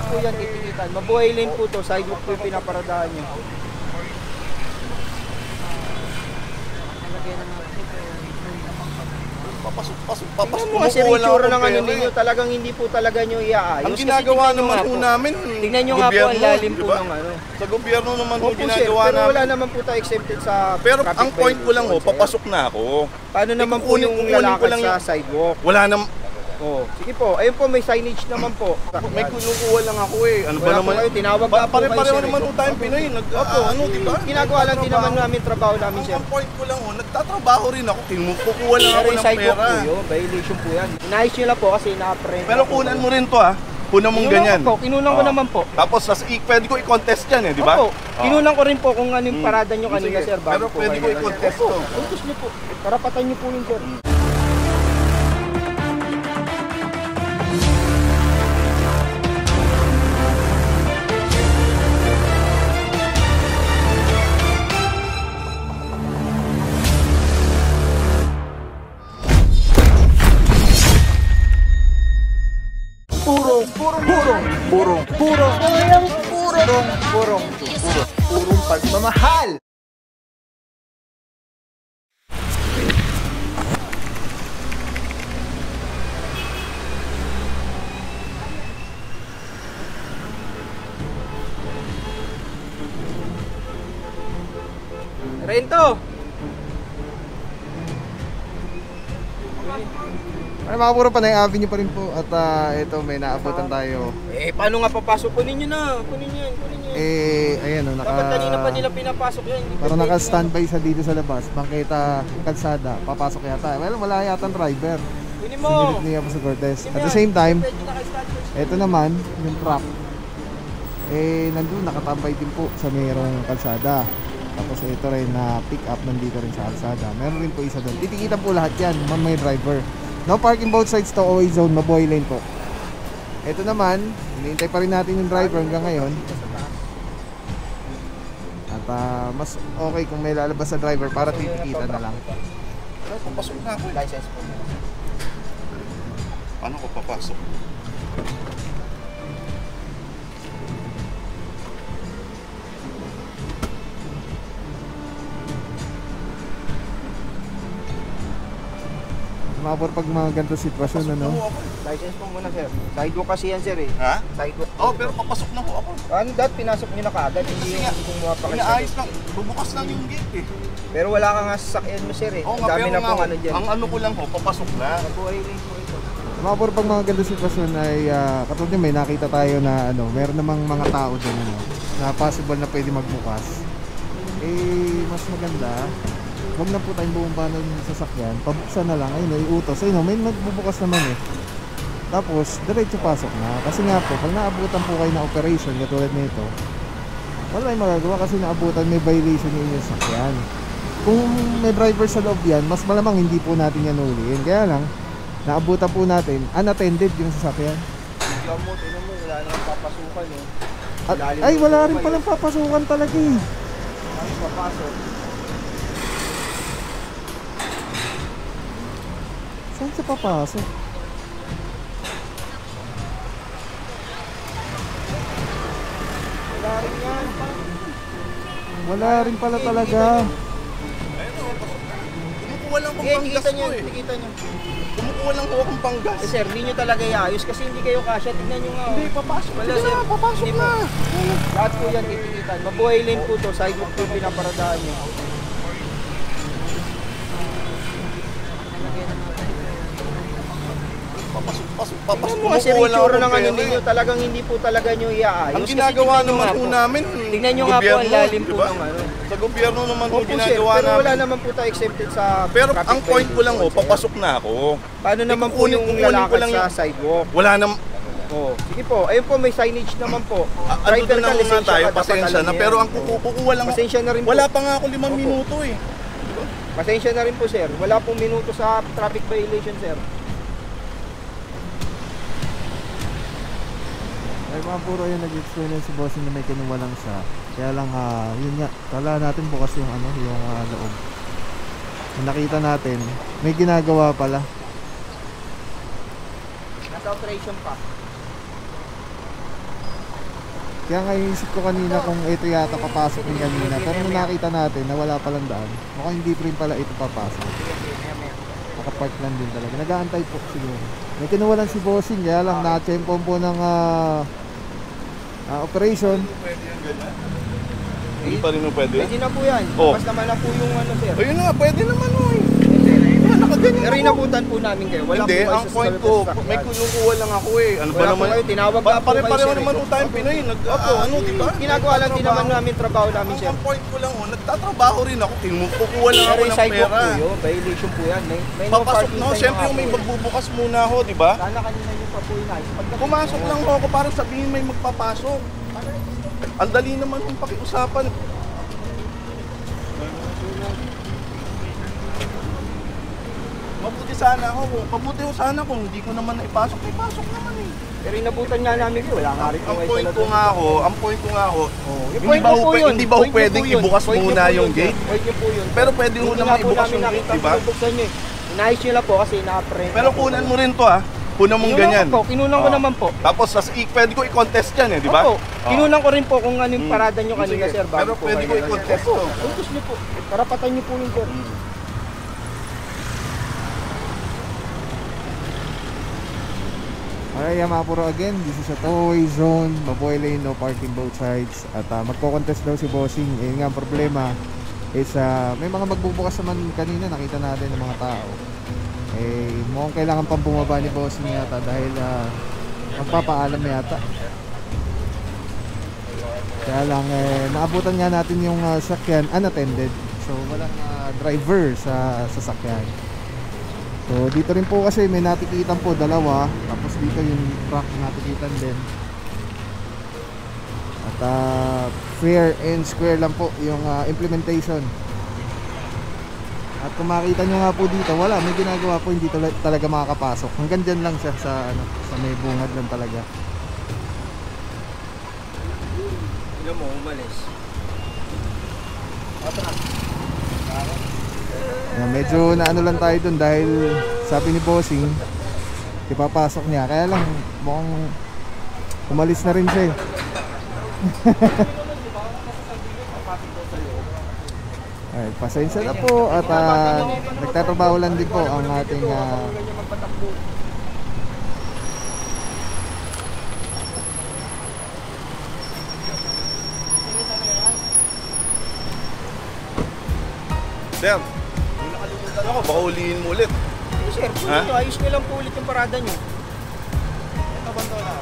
po yan, titikitan. Mabuhay lane po to, sidewalk po yung pinaparadahan nyo. Papasok mo kasi rin tsura ng ano ninyo, talagang hindi po talaga nyo iaayos. Ang ginagawa naman po namin, tingnan nyo nga po ang lalim po ng ano. Sa gobyerno naman po ginagawa namin. Pero namin. wala naman po tayo exempted sa pero ang point ko lang papasok na ako. Paano naman po yung lalakad sa sidewalk? Wala naman. Oh, sige po. Ayun po, may signage naman po. May kinukuha lang ako eh. Ano ba naman? Kayo, tinawag na po kayo, Pare-pareho naman po tayong Pinoy. Ano, di ba? Ginagawa lang din naman namin trabaho namin, sir. Ang point ko lang, nagtatrabaho rin ako. Kukuha lang ako ng pera. Po yun, violation po yan. Inayos nyo lang po kasi naka-print. Pero kunan mo rin to ha. Kunan mong ganyan. Kinunan ko naman po. Tapos pwede ko i-contest yan eh, di ba? Opo. Kinunan ko rin po kung ano yung parada nyo kanina, sir. Pero pwede ko i-contest to. Contest nyo po. Karapatan nyo po yun, sir. Purong pagmamahal. Rento. Ay, mga puro Panay Avenue pa rin po. At ito, may naabutan tayo. Paano nga papasok? Kunin nyo na. Kunin nyo yan. Ayan o, dapat kanina pa nila pinapasok yan. Parang naka-standby sa dito sa labas. Bangketa, kalsada, papasok yata. Well, wala yata ang driver. Kunin mo. Sinilit niya po sa Cortez. At the same time, ito naman, yung truck. Nandun, nakatambay din po sa mayroong kalsada. Tapos ito rin na pick up nandito rin sa kalsada. Meron rin po isa doon. Titikitan po lahat yan, may driver. No parking both sides to OA zone, mabuhay lane po. Ito naman, hinihintay pa rin natin yung driver hanggang ngayon. At mas okay kung may lalabas sa driver para titikitan na lang. Pero papasok na ako. License po. Paano ko papasok? Mabor pag mga ganito sitwasyon, ano? License po muna, sir. Sidewalk kasi yan, sir eh. Ha? Sidewalk. Pero papasok na po ako. Ano dahil pinasok nyo na kaagad, hindi yung pumapakita. Inaayos lang, bubukas lang yung gate eh. Pero wala ka nga sasakyan mo, sir eh. Oo nga, dami pero na pong ano dyan. Ang ano ko lang po, papasok na. Mabuhay rin po ito. Mabor pag mga ganito sitwasyon ay katulad nyo, may nakita tayo na meron namang mga tao dyan na possible na pwede magbukas. Mas maganda, huwag na po tayong bumaba ng sasakyan, pabuksan na lang, ayun, iutos, ayun, may magbubukas naman eh. Tapos, diretso pasok na. Kasi nga po, pag naabutan po kayo na operation, katulad nito, wala tayong magagawa kasi naabutan, may violation yung inyong sasakyan. Kung may driver sa loob yan, mas malamang hindi po natin yan uliin. Kaya lang, naabutan po natin, unattended yung sasakyan. Tignan mo, wala nang papasukan eh. Ay, wala rin palang papasukan talaga eh. Ay, papasok. Saan siya papasok? Wala rin yan. Wala rin pala talaga. Kumukuha lang akong panggas ko eh. Tikita nyo. Kumukuha lang akong panggas. Sir, hindi nyo talaga iayos kasi hindi kayo kasya. Tignan nyo nga. Hindi, papasok. Wala, Sige sir. na, papasok Hindi na. Lahat po yan titikitan. Mabuhay lane po to. Sidewalk po yung pinaparadahan nyo. Papasok mo kasi rin tsura ng ano ninyo, talagang hindi po talaga nyo iaayos. Ang ginagawa naman po namin, tingnan nyo nga po ang lalim po ng ano. Sa gobyerno naman po Opo, ginagawa sir, pero namin. wala naman po tayo exempted sa Pero traffic ang point ko lang violation, papasok na ako. Paano naman po kukunin yung ko lalakad lang sa yung- sidewalk? Wala nam. Oh, sige po. Ayun po, may signage naman po. Ano doon na muna tayo, dapat pasensya alam na. niya Pero yan. ang kukuha lang. Pasensya na rin po. Wala pa nga ako 5 Opo. minuto eh. Pasensya na rin po, sir. Wala pong minuto sa traffic violation, sir. Ay, mga puro yung nag-explain si bossing na may kinuwalang siya. Kaya lang, yun nga, kala natin bukas yung yung loob. Kung nakita natin, may ginagawa pala. Nasa operation pa. Kaya nga iisip ko kanina kung ito yata papasok din kanina. Pero nung nakita natin na wala palang daan, mukhang hindi pa rin pala ito papasok. Nakapark lang din talaga. Nag-aantay po siguro. May kinuwalan si Bossing, kaya lang na-chempon po ng operation. Hindi pa rin mo pwede. Pwede na po yan. Oh. Basta naman na po yung ano, sir. Ayun na nga, pwede naman o eh. Nakaganyan Pero ako. inabutan po namin kayo. Wala Hindi, po kayo ang sa point ko, may kukuha lang ako eh. Ano ba Wala po naman? kayo, tinawag na po kayo, Pare-pareho sir, naman eh. po tayong Pinoy. Ano, di ba? Ginagawa lang din naman namin trabaho namin, sir. Ang point ko lang, nagtatrabaho rin ako. Kukuha lang Pero ako ng sidewalk pera. po yun. Violation po yan. May no Papasok parking na ako. sign Siyempre nga yung may po. magbubukas muna ako, di ba? Sana kanina yung pa po inayos. Pumasok lang ako para sabihin may magpapasok. Ang dali naman yung pakiusapan. Mabuti ko sana kung hindi ko naman naipasok, ipasok naman eh. Pero inabutan nga namin kayo. Wala nga rin po Ang kayo point sa ko loob. nga ako, Yung hindi point ba niyo po yun. hindi ba Point niyo pwedeng po yun. ibukas Point niyo muna po yung yun, gate? sir. Point niyo po yun. Pero pwede ho Hindi naman nga po ibukas namin yung gate, nakita di ba? pinubuksan niyo eh. Inayos nyo lang po kasi naka-print. Pero kunan mo rin to ha. Kunan mong ganyan. Kinunan ko naman po. Tapos pwede ko i-contest yan eh, di ba? Opo. Kinunan ko rin po kung ano yung parada nyo kanina, Sige. sir. Bago Pero po pwede kayo ko nalagyan. i-contest Opo. to. Contest nyo po. Karapatan nyo po yun, sir. Alright, Yamapuro again. This is a two-way zone. Mabuhay lane, no parking both sides. At magko-contest daw si Bossing. Eh nga ang problema is may mga magbubukas naman kanina. Nakita natin ng mga tao. Eh mukhang kailangan pang bumaba ni Bossing yata dahil magpapaalam yata. Kaya lang naabutan nga natin yung sakyan unattended. So walang driver sa sasakyan. So dito rin po kasi may natikitan po dalawa. Tapos dito yung truck natikitan din. At fair and square lang po yung implementation. At kung makita nyo nga po dito, wala, may ginagawa po, hindi talaga makakapasok. Hanggang dyan lang siya sa may bungad lang talaga. Tignan mo, umalis. Medyo naano lang tayo dun dahil sabi ni Bossing ipapasok niya, kaya lang mukhang umalis na rin siya eh. Ay, pasensya na po at nagtatrabaho lang din po ang ating Sir, yung nakalimutan ako, baka ulihin mo ulit. Sir, Ha? ayos nyo lang po ulit yung parada nyo. Ito ba ito na?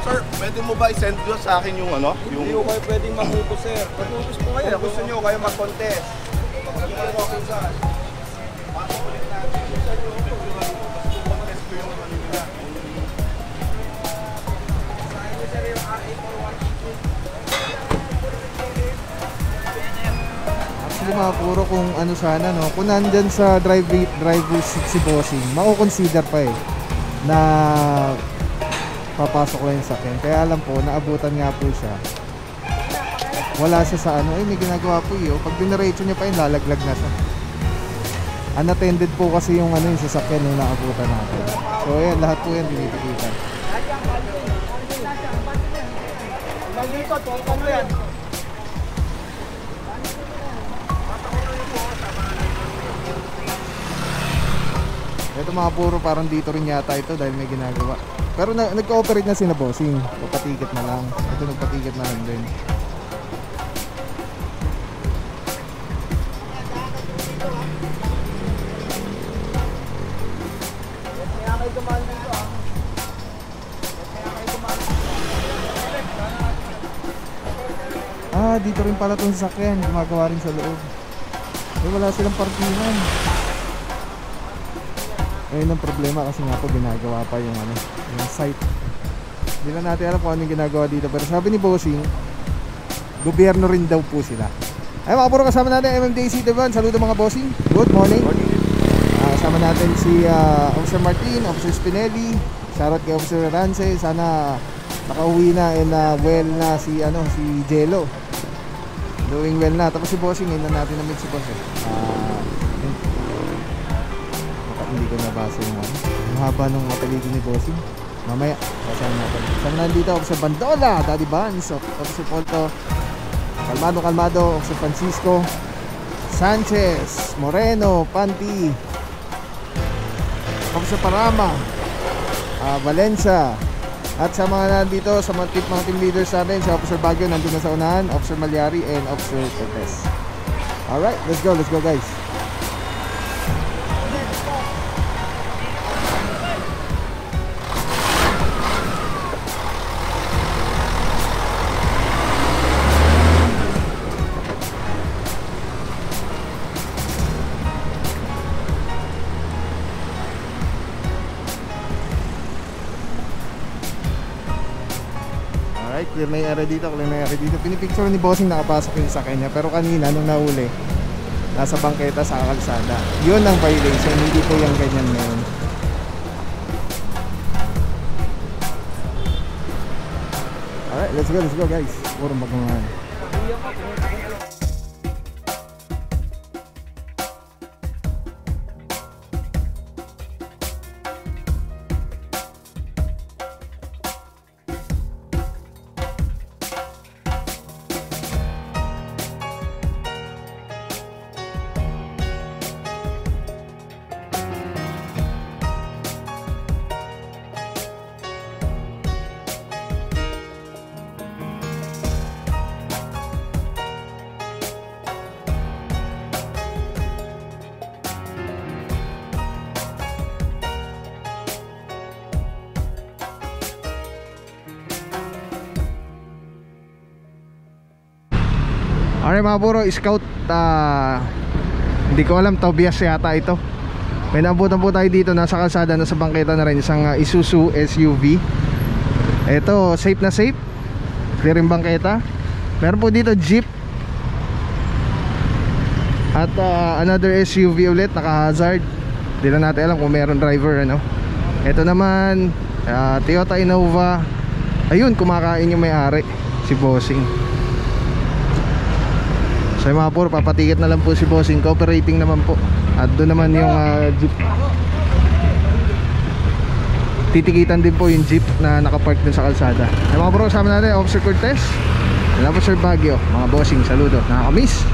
Sir, pwede mo ba i-send nyo sa akin yung ano? Hindi ko kayo pwedeng makupo, sir. Makutos po kayo. Kung gusto nyo kayo mag-contest. actually mga puro kung ano sana no, kung nandyan sa driver's seat si Bossing, mako-consider pa eh na papasok lang yung sakyan. Kaya alam po, naabutan nga po siya. Wala siya sa ano, may ginagawa po yun. Pag diniretso niya pa yun, lalaglag na siya. Unattended po kasi yung ano yung sasakyan yung naabutan natin. So ayan, lahat po yan dinitikitan. Nandito, tuwang mo yan. Ito mga puro parang dito rin yata ito dahil may ginagawa. Pero nag-cooperate na sila Bossing. Nagpatikit na lang. Ito nagpatikit na lang din. Kaya kayo dumaan dito ah. Dito rin pala itong sasakyan. Gumagawa rin sa loob. Wala silang parkingan. Ayun ang problema kasi nga po ginagawa pa yung ano, yung site. Hindi lang natin alam kung ano yung ginagawa dito. Pero sabi ni Bossing, gobyerno rin daw po sila. Ay mga puro, kasama natin MMDC Devon. Saludo mga Bossing. Good morning. Kasama natin si Officer Martin, Officer Spinelli. Shoutout kay Officer Rance. Sana nakauwi na and well na si Jello. Doing well na. Tapos si Bossing, ngayon na natin na-meet si Boss eh. Baka hindi ko nabasa yung ano. Ang haba nung apelido ni Bossing. Mamaya, basahin natin. Sama na dito, Officer Bandola, Daddy Vance, Officer Polto, Kalmado, Officer Francisco, Sanchez, Moreno, Panti, Officer Parama, Valencia. At sa mga nandito, sa mga team leaders natin, si Officer Baguio nandun na sa unahan, Officer Malyari, and Officer Cortez. Alright, let's go guys. Clear na yung area dito, Pinipicture ni Bossing nakapasok yung sa kanya. Pero kanina nung nauli, nasa bangketa sa kalsada. Yun ang violation, hindi po yung ganyan ngayon. Alright, let's go guys. Puro magungahan. Alright mga buro, scout, hindi ko alam, Tobias yata ito. May naabutan po tayo dito, nasa kalsada, nasa bangketa na rin, isang Isuzu SUV. Ito, safe na safe, clear yung bangketa. Meron po dito jeep at another SUV ulit, naka-hazard. Hindi na natin alam kung meron driver, ano. Ito naman, Toyota Innova. Ayun, kumakain yung may-ari, si Bossing. So yung mga puro, papatikit na lang po si Bossing, cooperating naman po. At doon naman yung jeep. Titikitan din po yung jeep na nakapark dun sa kalsada. Yung mga puro, kasama natin Officer Cortez and Officer Baguio. Mga Bossing, saludo, nakakamiss.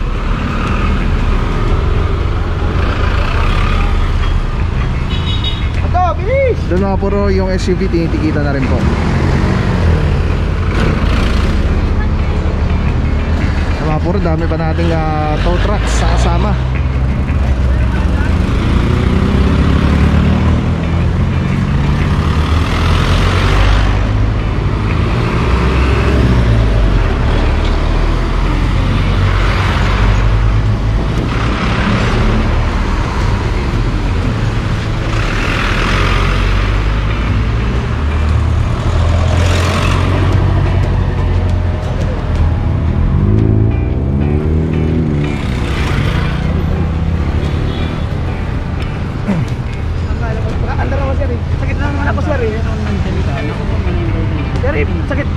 Ato, bilis! Doon mga puro, yung SUV tinitikita na rin po. Mga puro, dami pa nating tow trucks sa kasama.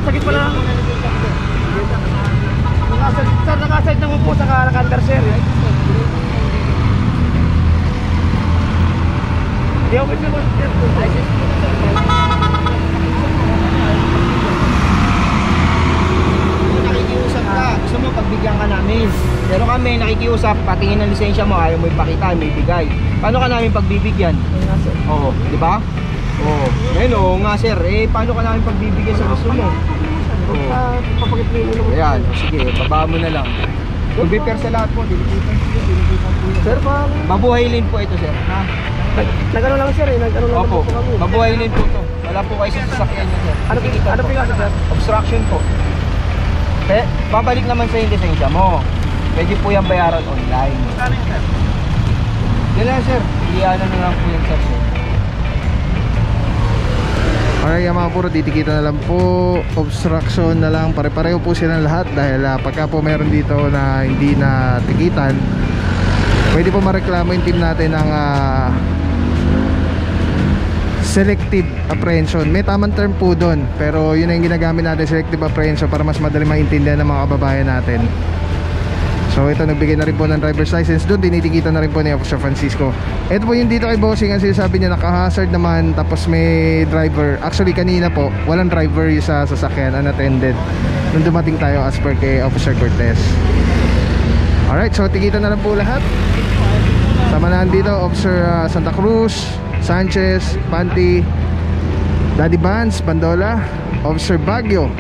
Sakit pala. Nakaside naman po sa kanter sir. Di ako pwede naman sir. Nakikiusap ka, gusto mo pagbigyan ka namin. Pero kami nakikiusap, patingin ng lisensya mo, ayaw mo ipakita, may bigay. Paano ka namin pagbibigyan? Oo, di ba? Oo. Ngayon, oo nga sir, paano ka namin pagbibigyan sa gusto mo? Oo. Ayan, sige, baba mo na lang. Mag-prepare sa lahat po, diligitan po. Sir, mabuhaylin po ito sir. Ha? Nag-ano lang sir, nag-ano lang po kami. Mabuhaylin po ito. Wala po kayo sa sasakyan niya sir. Ano po yung sir? Obstruction po. Babalik naman sa yung lisensya mo. Pwede po yung bayaran online. Kano yun sir? Yan lang sir, iyanan na lang po yung sir. Alright mga puro, titikita na lang po. Obstruction na lang, pare-pareho po silang lahat. Dahil pagka po meron dito na hindi na tikitan, pwede po mareklamo yung team natin ng selective apprehension. May tamang term po doon, pero yun ang ginagamit natin, selective apprehension, para mas madali maintindihan ng mga kababayan natin. So ito, nagbigay na rin po ng driver's license. Doon dinidikita na rin po ni Officer Francisco. Ito po yung dito kay Bossing, ang sinasabi niya naka-hazard naman, tapos may driver. Actually kanina po walang driver yung sa sasakyan, unattended nung dumating tayo as per kay Officer Cortez. Alright, so tikita na lang po lahat. Samahan dito Officer Santa Cruz, Sanchez, Panty, Daddy Vance, Bandola, Officer Baguio,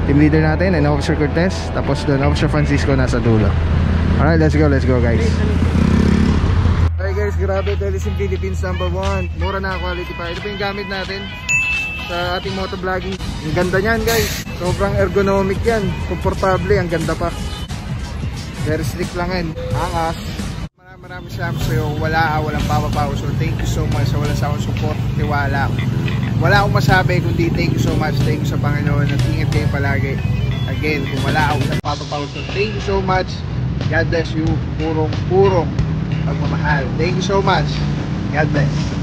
team leader natin, and Officer Cortez. Tapos doon Officer Francisco nasa dulo. Alright, let's go guys. Alright guys, grabe, Telesim Philippines #1. Mura na quality pa. Ito po yung gamit natin sa ating motovlogging. Ang ganda niyan guys, sobrang ergonomic yan, komportable, ang ganda pa. Very slick lang yan, angas. Maraming salamat sa'yo, walang papapaw. So thank you so much sa walang sawang support, tiwala. Wala akong masabi kundi thank you so much. Thank you sa Panginoon at ingat kayo palagi. Again, kung wala akong papapaw, so thank you so much. God bless you. Purong pagmamahal. Thank you so much. God bless.